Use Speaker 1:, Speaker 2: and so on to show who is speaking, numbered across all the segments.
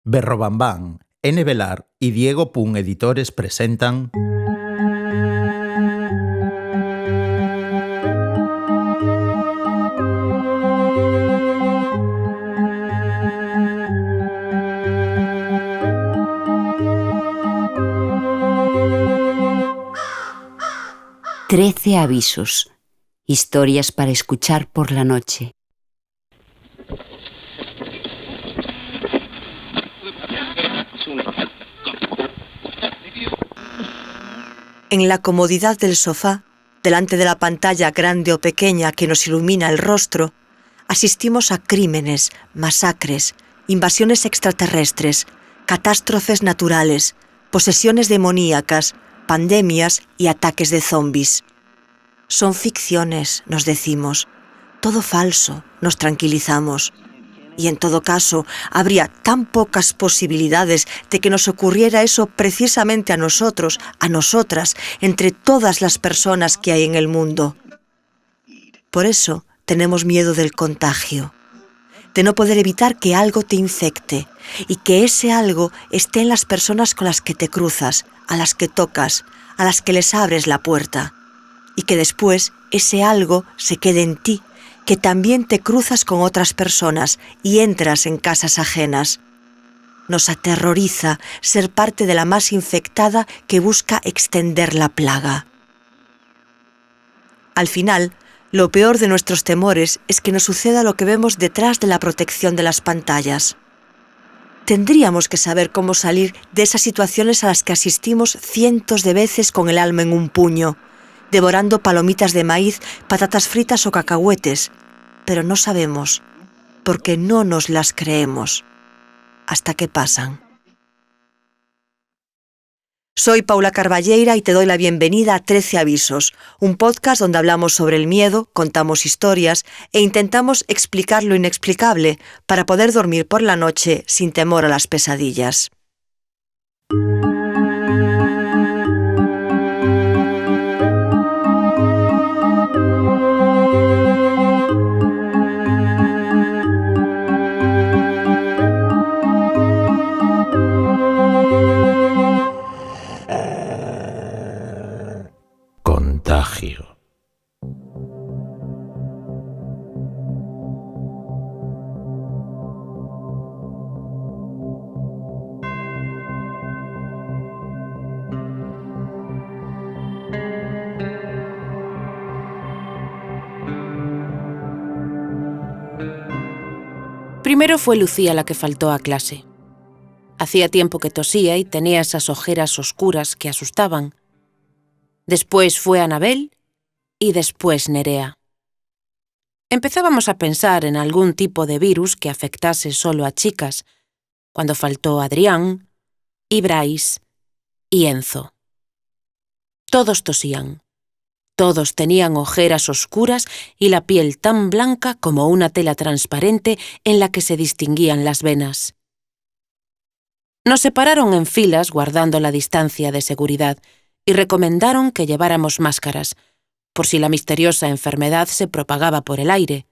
Speaker 1: Berrobambán, N. Velar y Diego Pun Editores presentan
Speaker 2: Trece avisos. Historias para escuchar por la noche.
Speaker 3: En la comodidad del sofá, delante de la pantalla grande o pequeña que nos ilumina el rostro, asistimos a crímenes, masacres, invasiones extraterrestres, catástrofes naturales, posesiones demoníacas, pandemias y ataques de zombies. Son ficciones, nos decimos. Todo falso, nos tranquilizamos. Y en todo caso, habría tan pocas posibilidades de que nos ocurriera eso precisamente a nosotros, a nosotras, entre todas las personas que hay en el mundo. Por eso tenemos miedo del contagio, de no poder evitar que algo te infecte y que ese algo esté en las personas con las que te cruzas, a las que tocas, a las que les abres la puerta, y que después ese algo se quede en ti, que también te cruzas con otras personas y entras en casas ajenas. Nos aterroriza ser parte de la más infectada que busca extender la plaga. Al final, lo peor de nuestros temores es que nos suceda lo que vemos detrás de la protección de las pantallas. Tendríamos que saber cómo salir de esas situaciones a las que asistimos cientos de veces con el alma en un puño, devorando palomitas de maíz, patatas fritas o cacahuetes, pero no sabemos, porque no nos las creemos, hasta que pasan. Soy Paula Carballeira y te doy la bienvenida a 13 Avisos, un podcast donde hablamos sobre el miedo, contamos historias e intentamos explicar lo inexplicable para poder dormir por la noche sin temor a las pesadillas.
Speaker 1: Contagio.
Speaker 4: Primero fue Lucía la que faltó a clase. Hacía tiempo que tosía y tenía esas ojeras oscuras que asustaban. Después fue Anabel y después Nerea. Empezábamos a pensar en algún tipo de virus que afectase solo a chicas, cuando faltó Adrián, y Bryce y Enzo. Todos tosían. Todos tenían ojeras oscuras y la piel tan blanca como una tela transparente en la que se distinguían las venas. Nos separaron en filas guardando la distancia de seguridad y recomendaron que lleváramos máscaras, por si la misteriosa enfermedad se propagaba por el aire.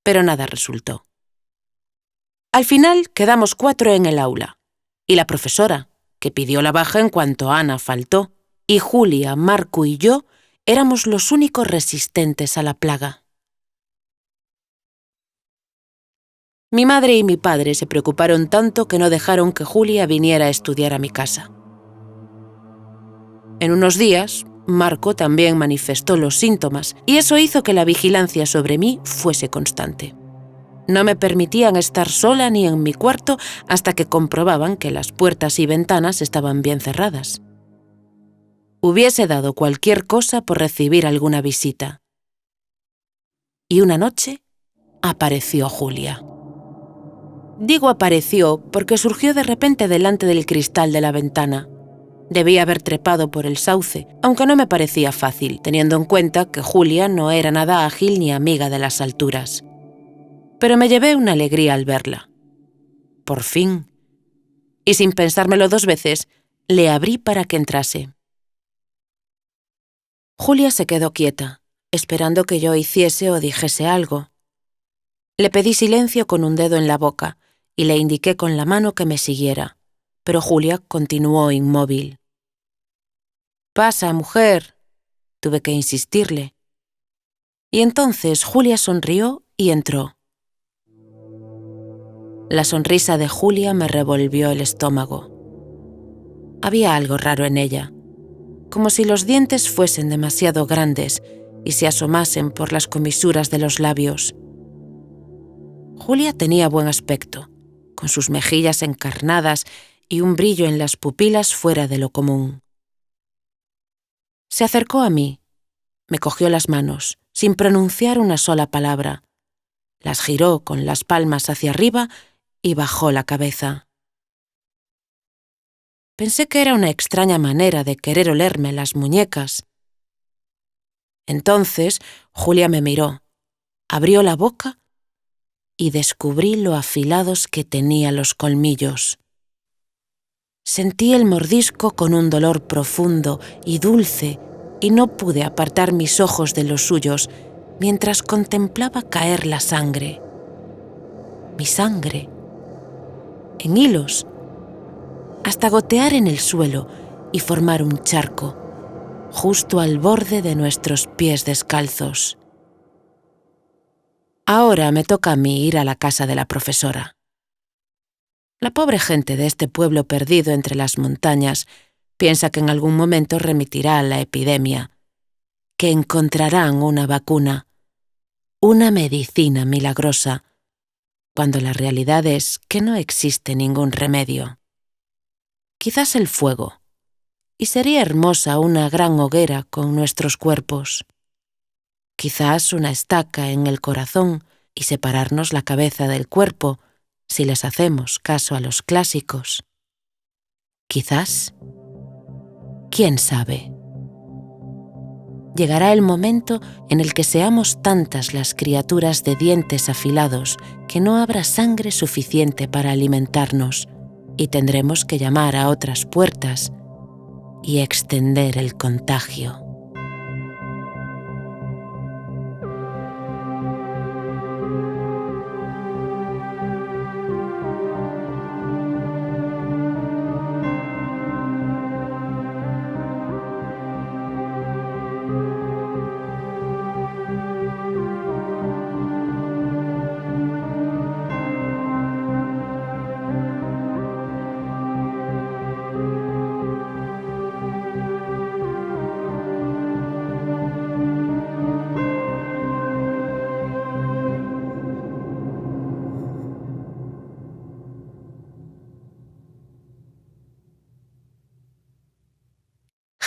Speaker 4: Pero nada resultó. Al final quedamos 4 en el aula, y la profesora, que pidió la baja en cuanto Ana faltó, y Julia, Marco y yo éramos los únicos resistentes a la plaga. Mi madre y mi padre se preocuparon tanto que no dejaron que Julia viniera a estudiar a mi casa. En unos días, Marco también manifestó los síntomas y eso hizo que la vigilancia sobre mí fuese constante. No me permitían estar sola ni en mi cuarto hasta que comprobaban que las puertas y ventanas estaban bien cerradas. Hubiese dado cualquier cosa por recibir alguna visita. Y una noche apareció Julia. Digo apareció porque surgió de repente delante del cristal de la ventana. Debía haber trepado por el sauce, aunque no me parecía fácil, teniendo en cuenta que Julia no era nada ágil ni amiga de las alturas. Pero me llevé una alegría al verla. Por fin. Y sin pensármelo 2 veces, le abrí para que entrase. Julia se quedó quieta, esperando que yo hiciese o dijese algo. Le pedí silencio con un dedo en la boca y le indiqué con la mano que me siguiera, pero Julia continuó inmóvil. «Pasa, mujer», tuve que insistirle. Y entonces Julia sonrió y entró. La sonrisa de Julia me revolvió el estómago. Había algo raro en ella, como si los dientes fuesen demasiado grandes y se asomasen por las comisuras de los labios. Julia tenía buen aspecto, con sus mejillas encarnadas y un brillo en las pupilas fuera de lo común. Se acercó a mí, me cogió las manos, sin pronunciar una sola palabra, las giró con las palmas hacia arriba y bajó la cabeza. Pensé que era una extraña manera de querer olerme las muñecas. Entonces Julia me miró, abrió la boca y descubrí lo afilados que tenía los colmillos. Sentí el mordisco con un dolor profundo y dulce y no pude apartar mis ojos de los suyos mientras contemplaba caer la sangre. Mi sangre, en hilos, hasta gotear en el suelo y formar un charco, justo al borde de nuestros pies descalzos. Ahora me toca a mí ir a la casa de la profesora. La pobre gente de este pueblo perdido entre las montañas piensa que en algún momento remitirá la epidemia, que encontrarán una vacuna, una medicina milagrosa, cuando la realidad es que no existe ningún remedio. Quizás el fuego, y sería hermosa una gran hoguera con nuestros cuerpos. Quizás una estaca en el corazón y separarnos la cabeza del cuerpo, si les hacemos caso a los clásicos. Quizás, quién sabe. Llegará el momento en el que seamos tantas las criaturas de dientes afilados que no habrá sangre suficiente para alimentarnos y tendremos que llamar a otras puertas y extender el contagio.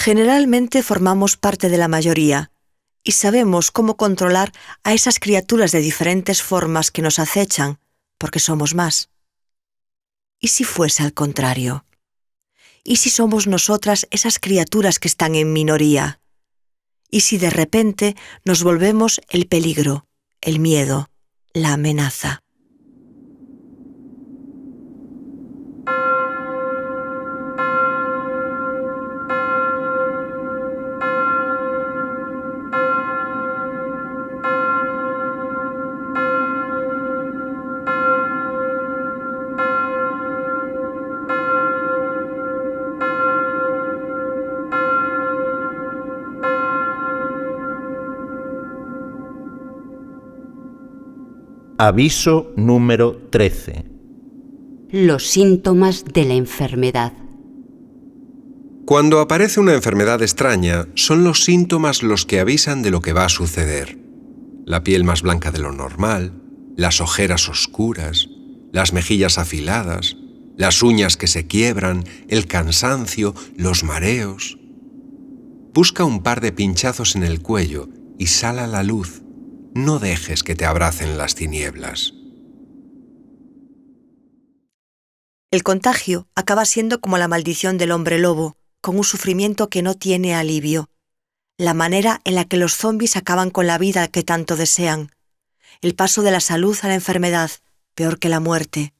Speaker 3: Generalmente formamos parte de la mayoría y sabemos cómo controlar a esas criaturas de diferentes formas que nos acechan, porque somos más. ¿Y si fuese al contrario? ¿Y si somos nosotras esas criaturas que están en minoría? ¿Y si de repente nos volvemos el peligro, el miedo, la amenaza?
Speaker 1: Aviso número 13.
Speaker 2: Los síntomas de la enfermedad.
Speaker 5: Cuando aparece una enfermedad extraña, son los síntomas los que avisan de lo que va a suceder. La piel más blanca de lo normal, las ojeras oscuras, las mejillas afiladas, las uñas que se quiebran, el cansancio, los mareos. Busca un par de pinchazos en el cuello y sal a la luz. No dejes que te abracen las tinieblas.
Speaker 3: El contagio acaba siendo como la maldición del hombre lobo, con un sufrimiento que no tiene alivio. La manera en la que los zombis acaban con la vida que tanto desean. El paso de la salud a la enfermedad, peor que la muerte.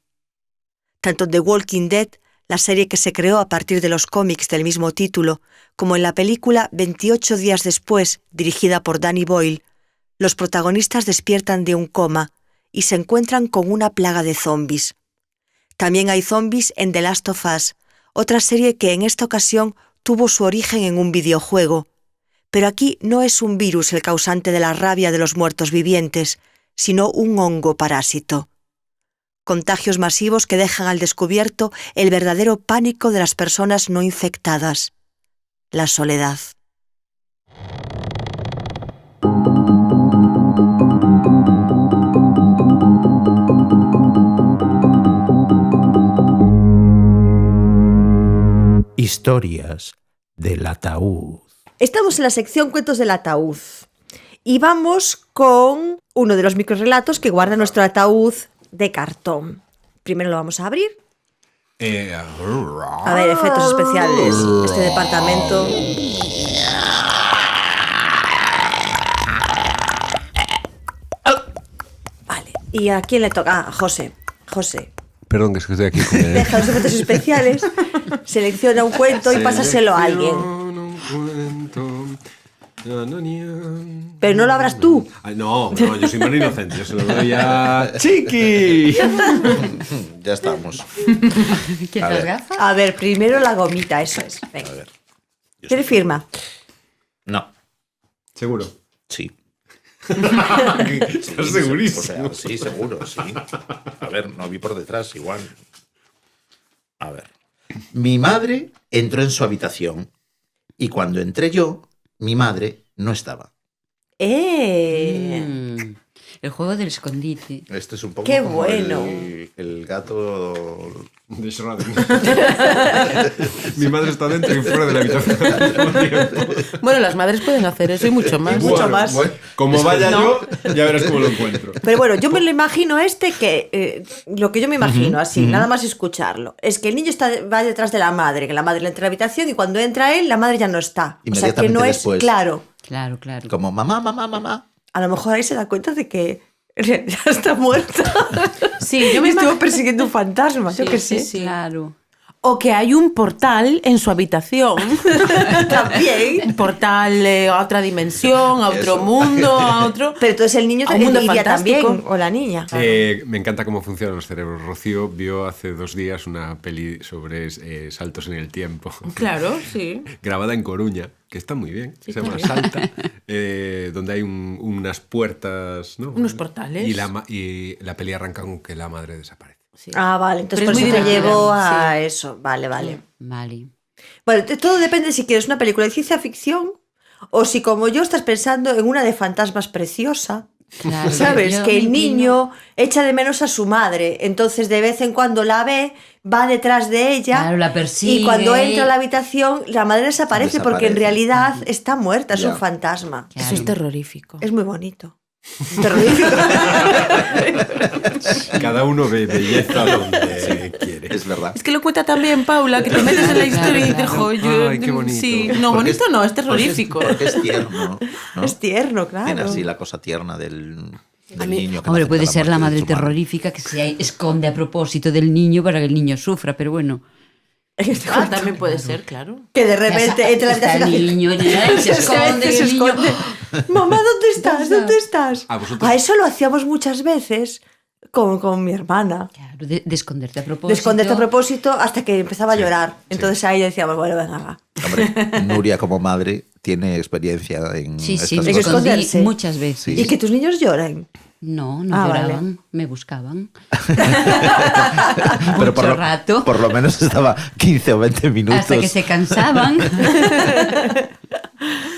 Speaker 3: Tanto en The Walking Dead, la serie que se creó a partir de los cómics del mismo título, como en la película 28 días después, dirigida por Danny Boyle, los protagonistas despiertan de un coma y se encuentran con una plaga de zombis. También hay zombies en The Last of Us, otra serie que en esta ocasión tuvo su origen en un videojuego. Pero aquí no es un virus el causante de la rabia de los muertos vivientes, sino un hongo parásito. Contagios masivos que dejan al descubierto el verdadero pánico de las personas no infectadas: la soledad.
Speaker 1: Historias del ataúd.
Speaker 6: Estamos en la sección Cuentos del ataúd y vamos con uno de los microrrelatos que guarda nuestro ataúd de cartón. Primero lo vamos a abrir. A ver, efectos especiales. Este departamento. Vale. ¿Y a quién le toca? A José. José.
Speaker 5: Perdón, que es que estoy aquí con
Speaker 6: Deja los efectos especiales, selecciona un cuento y pásaselo a alguien. Pero no lo abras tú.
Speaker 7: Ay, no, yo soy más inocente. Yo se lo doy a Chiqui.
Speaker 1: Ya estamos.
Speaker 8: ¿Quieres las gafas?
Speaker 6: A ver, primero la gomita, eso es. Venga.
Speaker 1: A ver.
Speaker 6: ¿Quiere firma?
Speaker 1: No.
Speaker 7: Seguro.
Speaker 1: Sí.
Speaker 7: Estás segurísimo.
Speaker 1: O sea, sí, seguro, sí. A ver, no vi por detrás, igual. A ver. Mi madre entró en su habitación y cuando entré yo, mi madre no estaba.
Speaker 8: El juego del escondite.
Speaker 1: Este es un poco
Speaker 6: ¡Qué
Speaker 1: como
Speaker 6: bueno!
Speaker 1: el gato...
Speaker 7: De Schrödinger. Mi madre está dentro y fuera de la habitación.
Speaker 4: Bueno, las madres pueden hacer eso y mucho más.
Speaker 6: Mucho más.
Speaker 7: Como vaya yo, ya verás cómo lo encuentro.
Speaker 6: Pero bueno, yo me lo imagino lo que yo me imagino, así, nada más escucharlo, es que el niño va detrás de la madre, que la madre le entra a la habitación y cuando entra él, la madre ya no está. O sea, que no es
Speaker 1: después.
Speaker 6: claro.
Speaker 8: Claro, claro.
Speaker 1: Como mamá, mamá, mamá.
Speaker 6: A lo mejor ahí se da cuenta de que ya está muerta.
Speaker 4: Sí, yo
Speaker 6: Yo
Speaker 4: me
Speaker 6: me estuvo
Speaker 4: imagino.
Speaker 6: persiguiendo un fantasma, yo qué sé.
Speaker 8: Claro.
Speaker 4: O que hay un portal en su habitación.
Speaker 6: También.
Speaker 4: Un portal a otra dimensión, a otro
Speaker 1: Eso.
Speaker 4: mundo, a otro.
Speaker 6: Pero entonces el niño
Speaker 4: A un mundo
Speaker 6: iría
Speaker 4: fantástico.
Speaker 6: también, o la niña.
Speaker 7: Me encanta cómo funcionan los cerebros. Rocío vio hace 2 días una peli sobre saltos en el tiempo.
Speaker 4: Claro, sí.
Speaker 7: Grabada en Coruña, que está muy bien. Se llama Salta. Donde hay unas puertas, ¿no?
Speaker 4: Unos portales.
Speaker 7: Y la peli arranca con que la madre desaparece.
Speaker 4: Sí.
Speaker 6: Ah, vale, entonces
Speaker 4: Pero
Speaker 6: por
Speaker 4: es
Speaker 6: eso
Speaker 4: muy
Speaker 6: te
Speaker 4: divertida,
Speaker 6: llevo a
Speaker 4: sí.
Speaker 6: eso. Vale, vale.
Speaker 8: Vale.
Speaker 6: Bueno, todo depende si quieres una película de ciencia ficción o si, como yo, estás pensando en una de fantasmas preciosa.
Speaker 8: Claro,
Speaker 6: ¿Sabes?
Speaker 8: yo
Speaker 6: Que
Speaker 8: me
Speaker 6: el
Speaker 8: inclino-
Speaker 6: niño echa de menos a su madre. Entonces, de vez en cuando la ve, va detrás de ella.
Speaker 8: Claro, la persigue.
Speaker 6: Y cuando entra a la habitación, la madre desaparece porque en
Speaker 1: Desaparece.
Speaker 6: realidad está muerta, es
Speaker 1: Ya.
Speaker 6: un fantasma.
Speaker 8: Claro.
Speaker 4: Eso es terrorífico.
Speaker 6: Es muy bonito. Terrorífico.
Speaker 7: Cada uno ve belleza donde quiere.
Speaker 1: Es verdad.
Speaker 4: Es que lo cuenta también Paula, que te metes en la historia y dices,
Speaker 8: Claro.
Speaker 4: "Jo, yo,
Speaker 7: Ay, qué bonito".
Speaker 4: Sí, no,
Speaker 1: Porque
Speaker 4: bonito no, es terrorífico.
Speaker 1: Porque es tierno, ¿no?
Speaker 6: Es tierno,
Speaker 1: Tiene
Speaker 6: claro.
Speaker 1: así la cosa tierna del
Speaker 4: mí-
Speaker 1: niño. Que
Speaker 8: Hombre,
Speaker 1: nace
Speaker 8: puede
Speaker 1: con la
Speaker 8: ser la
Speaker 1: muerte
Speaker 8: madre
Speaker 1: de su madre.
Speaker 8: terrorífica que se esconde a propósito del niño para que el niño sufra, pero bueno.
Speaker 4: Ah, también puede ser, claro.
Speaker 6: Que de repente entra a la
Speaker 8: está
Speaker 6: habitación
Speaker 8: el
Speaker 6: y
Speaker 8: niño y se esconde.
Speaker 6: se
Speaker 8: y el niño-
Speaker 6: esconde. Mamá, ¿dónde estás? ¿Dónde estás?
Speaker 7: ¿A vosotros?
Speaker 6: A eso lo hacíamos muchas veces con mi hermana.
Speaker 8: Claro, de esconderte a propósito.
Speaker 6: De esconderte a propósito hasta que empezaba a llorar. Entonces ahí decíamos, bueno, venga, va.
Speaker 1: Hombre, Nuria como madre tiene experiencia en
Speaker 8: Sí, sí,
Speaker 1: estas
Speaker 8: me
Speaker 6: que
Speaker 1: cosas.
Speaker 8: escondí
Speaker 6: esconderse.
Speaker 8: muchas veces.
Speaker 1: Sí.
Speaker 6: Y que tus niños lloren.
Speaker 8: No, no
Speaker 6: Ah,
Speaker 8: lloraban, me buscaban.
Speaker 1: Pero
Speaker 8: Mucho rato.
Speaker 1: por lo menos estaba 15 o 20 minutos.
Speaker 8: Hasta que se cansaban.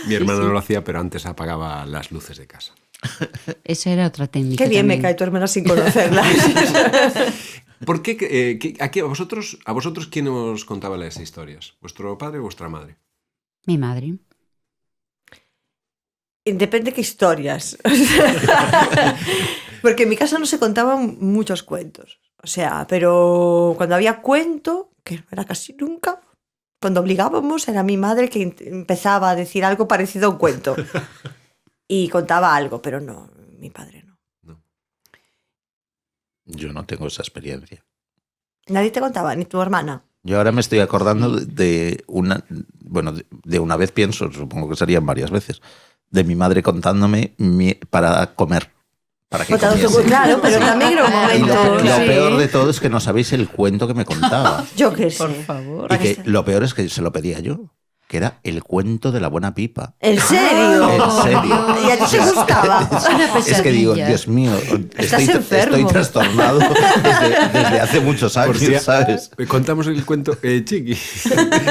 Speaker 7: Mi hermana no lo hacía, pero antes apagaba las luces de casa.
Speaker 8: Esa era otra técnica.
Speaker 6: Qué bien me
Speaker 8: también.
Speaker 6: cae tu hermana sin conocerla.
Speaker 7: ¿Por qué? Aquí a vosotros quién os contaba las historias? ¿Vuestro padre o vuestra madre?
Speaker 8: Mi madre.
Speaker 6: Depende qué historias. Porque en mi casa no se contaban muchos cuentos. O sea, pero cuando había cuento, que no era casi nunca, cuando obligábamos, era mi madre que empezaba a decir algo parecido a un cuento. Y contaba algo, pero no, mi padre no.
Speaker 1: Yo no tengo esa experiencia.
Speaker 6: Nadie te contaba, ni tu hermana.
Speaker 1: Yo ahora me estoy acordando de una... Bueno, de una vez pienso, supongo que serían varias veces, de mi madre contándome para comer. para que
Speaker 6: Botado
Speaker 1: comiese.
Speaker 6: claro, pero también era un
Speaker 1: Y
Speaker 6: momento.
Speaker 1: lo
Speaker 6: sí.
Speaker 1: peor de todo es que no sabéis el cuento que me contaba.
Speaker 6: Yo qué sé.
Speaker 8: Por favor.
Speaker 1: Y que lo peor es que se lo pedía yo, que era el cuento de la buena pipa.
Speaker 6: ¿En serio?
Speaker 1: En serio.
Speaker 6: ¿Y a ti te gustaba?
Speaker 8: Una
Speaker 1: Es que digo,
Speaker 8: pesadilla.
Speaker 1: Dios mío,
Speaker 6: Estás
Speaker 1: estoy
Speaker 6: enfermo.
Speaker 1: trastornado desde hace muchos años,
Speaker 7: Por si
Speaker 1: ¿sabes?
Speaker 7: contamos el cuento, Chiqui.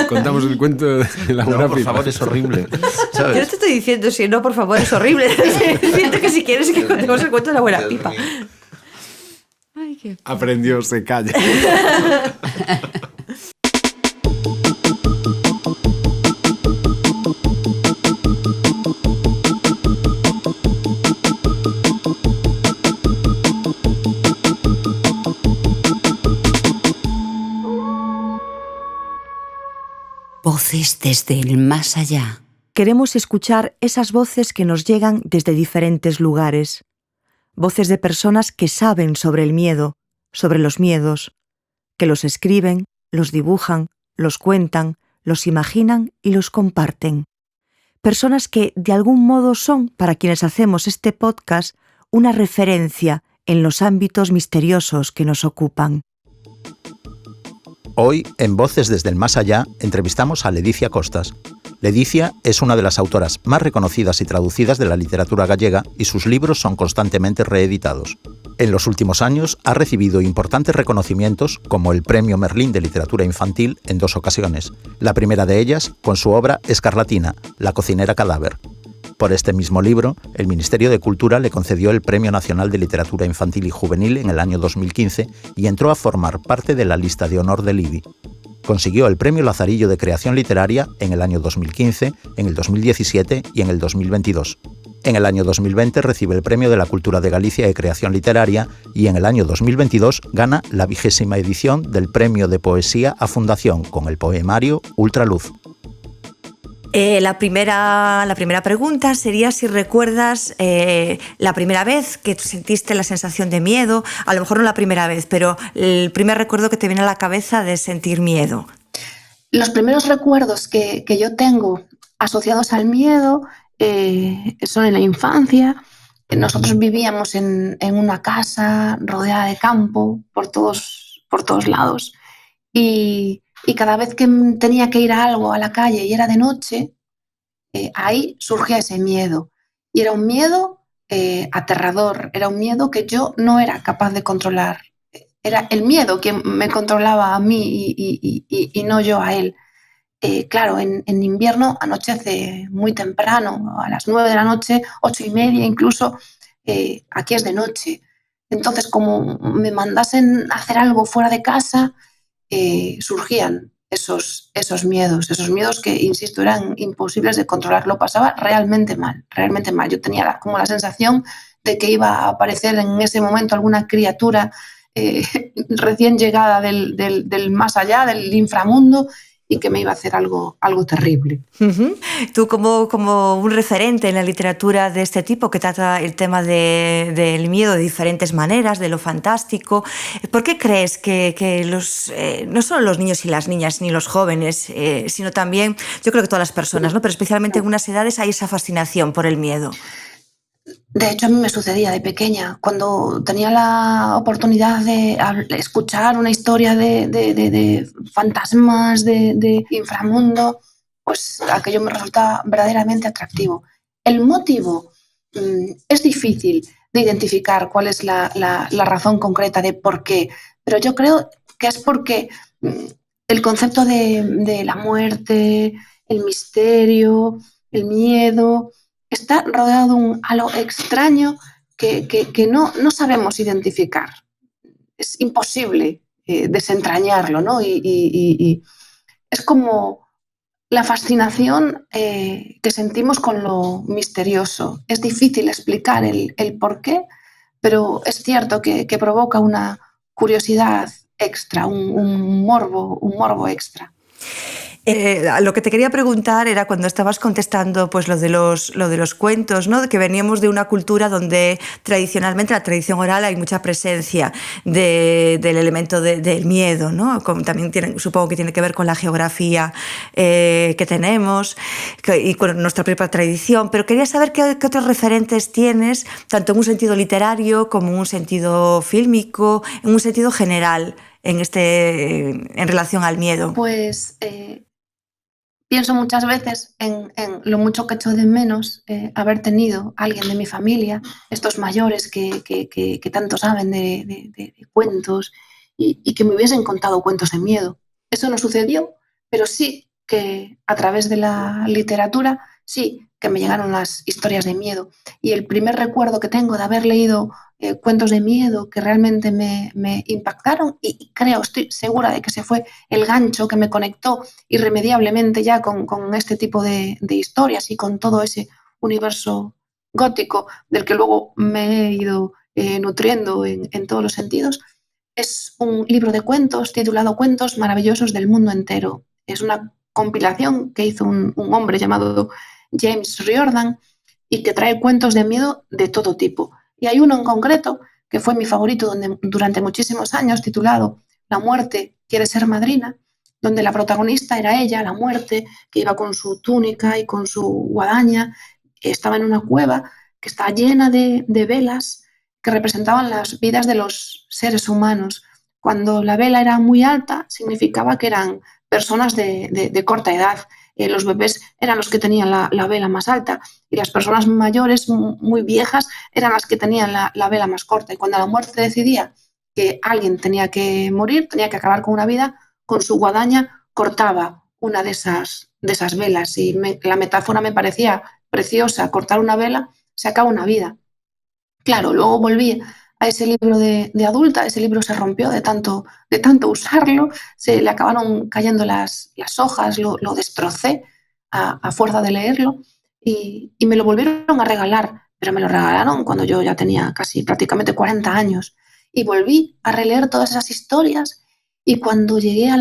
Speaker 7: Contamos el cuento de la buena
Speaker 1: No, por
Speaker 7: pipa.
Speaker 1: favor, es horrible.
Speaker 6: Yo no
Speaker 1: ¿Sabes?
Speaker 6: te estoy diciendo, si no, por favor, es horrible. Siento que si quieres que contemos el cuento de la buena pipa.
Speaker 8: Ay, qué...
Speaker 7: Aprendió, se calla.
Speaker 2: Voces desde el más allá.
Speaker 3: Queremos escuchar esas voces que nos llegan desde diferentes lugares. Voces de personas que saben sobre el miedo, sobre los miedos, que los escriben, los dibujan, los cuentan, los imaginan y los comparten. Personas que de algún modo son, para quienes hacemos este podcast, una referencia en los ámbitos misteriosos que nos ocupan.
Speaker 1: Hoy, en Voces desde el Más Allá, entrevistamos a Ledicia Costas. Ledicia es una de las autoras más reconocidas y traducidas de la literatura gallega y sus libros son constantemente reeditados. En los últimos años ha recibido importantes reconocimientos como el Premio Merlín de Literatura Infantil en 2 ocasiones, la primera de ellas con su obra Escarlatina, la cocinera cadáver. Por este mismo libro, el Ministerio de Cultura le concedió el Premio Nacional de Literatura Infantil y Juvenil en el año 2015 y entró a formar parte de la lista de honor del IBI. Consiguió el Premio Lazarillo de Creación Literaria en el año 2015, en el 2017 y en el 2022. En el año 2020 recibe el Premio de la Cultura de Galicia de Creación Literaria y en el año 2022 gana la 20ª edición del Premio de Poesía a Fundación con el poemario Ultraluz.
Speaker 6: La primera pregunta sería si recuerdas la primera vez que sentiste la sensación de miedo, a lo mejor no la primera vez, pero el primer recuerdo que te viene a la cabeza de sentir miedo.
Speaker 9: Los primeros recuerdos que yo tengo asociados al miedo son en la infancia. Nosotros vivíamos en una casa rodeada de campo por todos lados y cada vez que tenía que ir a algo a la calle y era de noche, ahí surgía ese miedo. Y era un miedo aterrador, era un miedo que yo no era capaz de controlar. Era el miedo que me controlaba a mí y no yo a él. Claro, en invierno anochece muy temprano, a las 9 de la noche, 8:30 incluso, aquí es de noche. Entonces, como me mandasen a hacer algo fuera de casa, surgían esos miedos que, insisto, eran imposibles de controlar. Lo pasaba realmente mal, realmente mal. Yo tenía como la sensación de que iba a aparecer en ese momento alguna criatura recién llegada del más allá, del inframundo, y que me iba a hacer algo terrible.
Speaker 6: Uh-huh. Tú como un referente en la literatura de este tipo que trata el tema del miedo de diferentes maneras, de lo fantástico, ¿por qué crees que no solo los niños y las niñas ni los jóvenes, sino también, yo creo que todas las personas, ¿no? Pero especialmente en unas edades hay esa fascinación por el miedo?
Speaker 9: De hecho, a mí me sucedía de pequeña. Cuando tenía la oportunidad de escuchar una historia de fantasmas, de inframundo, pues aquello me resultaba verdaderamente atractivo. El motivo es difícil de identificar cuál es la razón concreta de por qué, pero yo creo que es porque el concepto de la muerte, el misterio, el miedo, está rodeado de un halo extraño que no sabemos identificar. Es imposible desentrañarlo, ¿no? Y es como la fascinación que sentimos con lo misterioso. Es difícil explicar el por qué, pero es cierto que provoca una curiosidad extra, un morbo extra.
Speaker 6: Lo que te quería preguntar era cuando estabas contestando pues lo de los cuentos, ¿no? Que veníamos de una cultura donde tradicionalmente, la tradición oral, hay mucha presencia del elemento del miedo, ¿no? También supongo que tiene que ver con la geografía que tenemos y con nuestra propia tradición, pero quería saber qué otros referentes tienes, tanto en un sentido literario como en un sentido fílmico, en un sentido general, en relación al miedo.
Speaker 9: Pues pienso muchas veces en lo mucho que echo de menos haber tenido a alguien de mi familia, estos mayores que tanto saben de cuentos y que me hubiesen contado cuentos de miedo. Eso no sucedió, pero sí que a través de la literatura, sí que me llegaron las historias de miedo. Y el primer recuerdo que tengo de haber leído cuentos de miedo que realmente me impactaron, y creo, estoy segura de que ese fue el gancho que me conectó irremediablemente ya con este tipo de historias y con todo ese universo gótico del que luego me he ido nutriendo en todos los sentidos. Es un libro de cuentos titulado Cuentos maravillosos del mundo entero. Es una compilación que hizo un hombre llamado James Riordan y que trae cuentos de miedo de todo tipo. Y hay uno en concreto que fue mi favorito durante muchísimos años, titulado La muerte quiere ser madrina, donde la protagonista era ella, la muerte, que iba con su túnica y con su guadaña, estaba en una cueva que está llena de velas que representaban las vidas de los seres humanos. Cuando la vela era muy alta, significaba que eran personas de corta edad. Los bebés eran los que tenían la vela más alta y las personas mayores, muy viejas, eran las que tenían la vela más corta. Y cuando la muerte decidía que alguien tenía que morir, tenía que acabar con una vida, con su guadaña cortaba una de esas velas. Y la metáfora me parecía preciosa. Cortar una vela se acaba una vida. Claro, luego volví a ese libro de adulta, ese libro se rompió de tanto usarlo, se le acabaron cayendo las hojas, lo destrocé a fuerza de leerlo y me lo volvieron a regalar, pero me lo regalaron cuando yo ya tenía casi prácticamente 40 años y volví a releer todas esas historias y cuando llegué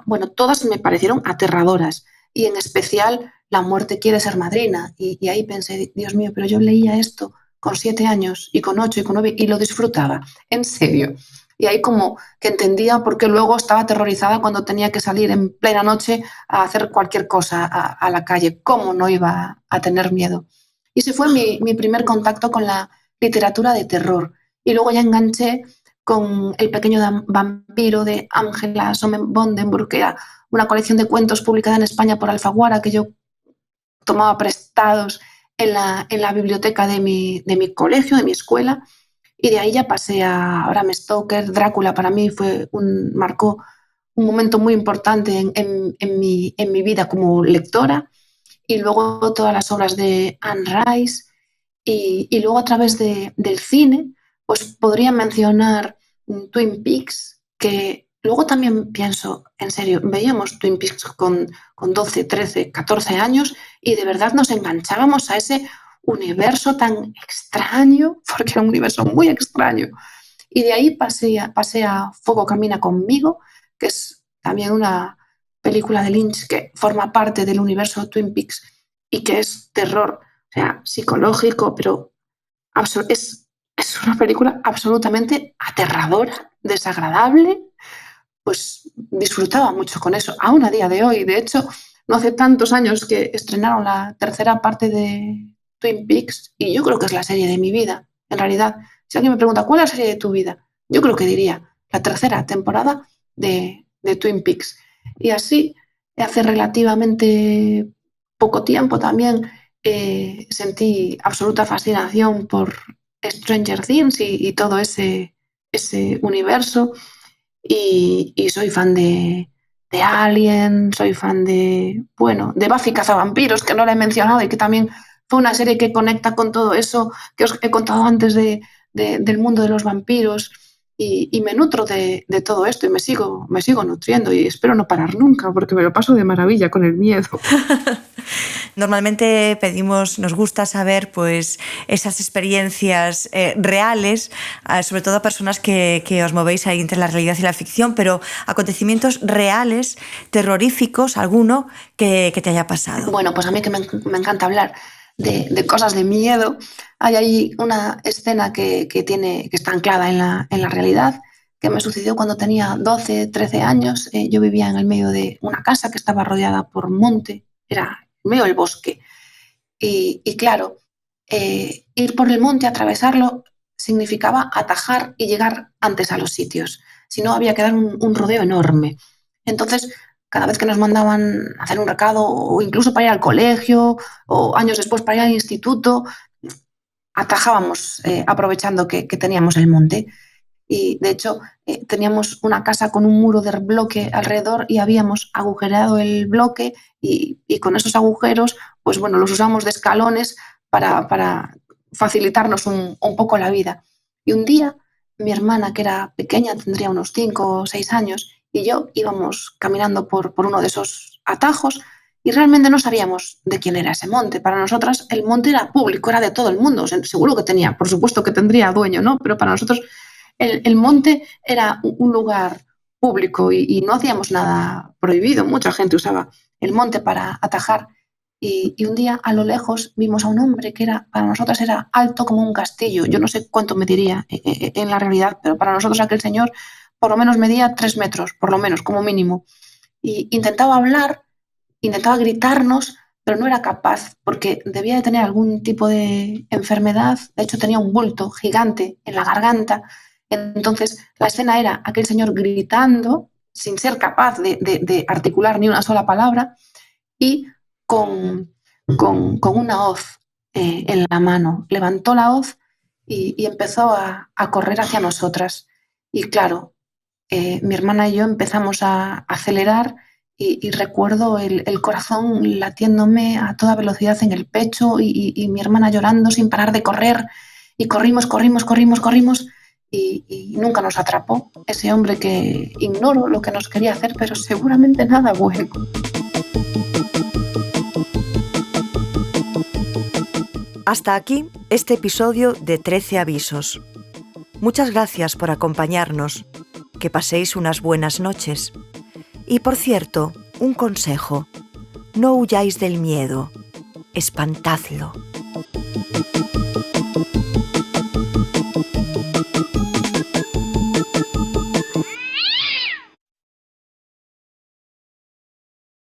Speaker 9: bueno, todas me parecieron aterradoras y en especial La muerte quiere ser madrina y ahí pensé, Dios mío, pero yo leía esto con 7 años y con 8 y con 9 y lo disfrutaba, en serio. Y ahí como que entendía por qué luego estaba aterrorizada cuando tenía que salir en plena noche a hacer cualquier cosa a la calle. ¿Cómo no iba a tener miedo? Y ese fue mi primer contacto con la literatura de terror. Y luego ya enganché con El pequeño vampiro de Ángela Sonnenborn, que era una colección de cuentos publicada en España por Alfaguara que yo tomaba prestados en la biblioteca de mi colegio, de mi escuela, y de ahí ya pasé a Bram Stoker. Drácula para mí marcó un momento muy importante en mi vida como lectora, y luego todas las obras de Anne Rice, y luego a través del cine, pues podría mencionar Twin Peaks, que luego también pienso, en serio, veíamos Twin Peaks con 12, 13, 14 años y de verdad nos enganchábamos a ese universo tan extraño, porque era un universo muy extraño. Y de ahí pasé a Fuego camina conmigo, que es también una película de Lynch que forma parte del universo Twin Peaks y que es terror, o sea, psicológico, pero es una película absolutamente aterradora, desagradable. Pues disfrutaba mucho con eso, aún a día de hoy. De hecho, no hace tantos años que estrenaron la tercera parte de Twin Peaks y yo creo que es la serie de mi vida. En realidad, si alguien me pregunta ¿cuál es la serie de tu vida? Yo creo que diría la tercera temporada de Twin Peaks. Y así, hace relativamente poco tiempo también sentí absoluta fascinación por Stranger Things y todo ese universo. Y soy fan de Alien, soy fan de Buffy cazavampiros, que no la he mencionado y que también fue una serie que conecta con todo eso que os he contado antes del mundo de los vampiros y me nutro de todo esto y me sigo nutriendo y espero no parar nunca porque me lo paso de maravilla con el miedo.
Speaker 3: Normalmente nos gusta saber pues esas experiencias reales, sobre todo a personas que os movéis ahí entre la realidad y la ficción, pero acontecimientos reales, terroríficos, alguno que te haya pasado.
Speaker 9: Bueno, pues a mí que me encanta hablar de cosas de miedo. Hay ahí una escena que está anclada en la realidad, que me sucedió cuando tenía 12, 13 años. Yo vivía en el medio de una casa que estaba rodeada por monte, era en medio del bosque. Y claro, ir por el monte, atravesarlo, significaba atajar y llegar antes a los sitios. Si no, había que dar un rodeo enorme. Entonces, cada vez que nos mandaban a hacer un recado, o incluso para ir al colegio, o años después para ir al instituto, atajábamos aprovechando que teníamos el monte. Y de hecho teníamos una casa con un muro de bloque alrededor y habíamos agujereado el bloque y con esos agujeros pues bueno, los usamos de escalones para facilitarnos un poco la vida. Y un día mi hermana, que era pequeña, tendría unos 5 o 6 años, y yo íbamos caminando por uno de esos atajos y realmente no sabíamos de quién era ese monte. Para nosotras el monte era público, era de todo el mundo. O sea, seguro que tenía, por supuesto que tendría dueño, ¿no? Pero para nosotros el monte era un lugar público y no hacíamos nada prohibido. Mucha gente usaba el monte para atajar. Y un día a lo lejos vimos a un hombre que para nosotras era alto como un castillo. Yo no sé cuánto mediría en la realidad, pero para nosotros aquel señor por lo menos medía 3 metros, por lo menos, como mínimo. Y intentaba hablar, intentaba gritarnos, pero no era capaz, porque debía de tener algún tipo de enfermedad. De hecho, tenía un bulto gigante en la garganta. Entonces, la escena era aquel señor gritando, sin ser capaz de articular ni una sola palabra, y con una hoz en la mano. Levantó la hoz y empezó a correr hacia nosotras. Y claro, mi hermana y yo empezamos a acelerar y recuerdo el corazón latiéndome a toda velocidad en el pecho y mi hermana llorando sin parar de correr. Y corrimos y nunca nos atrapó ese hombre que ignoro lo que nos quería hacer, pero seguramente nada bueno.
Speaker 3: Hasta aquí este episodio de 13 avisos. Muchas gracias por acompañarnos. Que paséis unas buenas noches. Y por cierto, un consejo. No huyáis del miedo. Espantadlo.